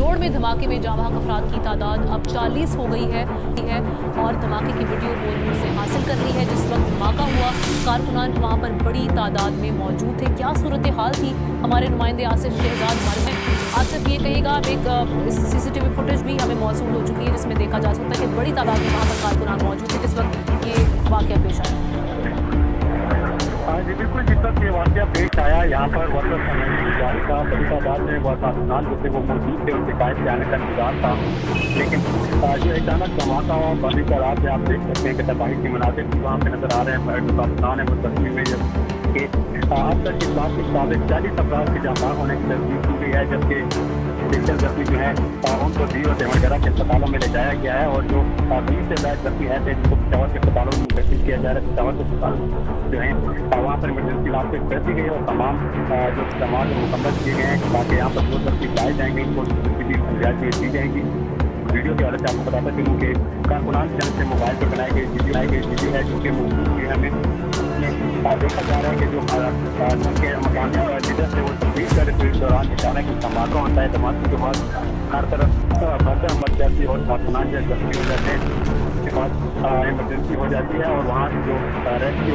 जोड़ में धमाके में जाँ बहक अफराद की तादाद अब 40 हो गई है और धमाके की वीडियो बोलने से हासिल कर ली है। जिस वक्त धमाका हुआ कारकुनान वहाँ पर बड़ी तादाद में मौजूद थे। क्या सूरत हाल थी, हमारे नुमाइंदे आसिफ शहजाद हमारे में। आसिफ, ये कहिएगा, एक CCTV फुटेज भी हमें मौसूल हो चुकी है जिसमें देखा जा सकता है कि बड़ी तादाद में वहाँ पर कारकुनान मौजूद थे जिस वक्त ये वाक़या पेश आया। जी बिल्कुल, जिस वक्त ये वाक़या पेश आया यहाँ पर वर्कर्स कम्युनिटी का बड़ी तादाद में कारकुनान जो थे वो मौजूद थे, उनके कायद के आने का इंतजार था। लेकिन जो अचानक धमाका हुआ बड़ी तादाद में आप देख सकते हैं कि तबाही के मनाजिर वहाँ पे नजर आ रहे हैं। जो कारकुनान है वो तस्वीर में कि अब तक इस बात के मुताबिक 40 अफराद की जान होने की तस्वीर की गई है, जबकि डिजिटल जख्मी जो है उनको दी और देवरगढ़ा के अस्पतालों में ले जाया गया है। और जो 20 से ज्यादा जख्मी है जिनको पेशावर के अस्पतालों में मुंतकिल किया जा रहा है, पेशावर के अस्पताल जो है वहाँ पर इमरजेंसी इलाज कर दी गई और तमाम जो इकदाम मुकम्मल किए गए हैं ताकि यहाँ पर जो जख्मी लाए जाएंगे इनको भी गुंजाइश दी जाएगी। वीडियो की हालत आपको बताता चलूँ कि कारकुनान चैनल से मोबाइल पर बनाई गई वीडियो है जो कि मौजूद है। हमें देखा जा रहा है कि जो उनके मकामी लीडर थे वो तस्वीर कर रहे थे। इस दौरान अचानक धमाका होता है, धमाके के बाद हर तरफ भसड़ मच जाती है और कारकुनान जो जख्मी हो जाते हैं। उसके बाद इमरजेंसी हो जाती है और वहाँ जो रेस्क्यू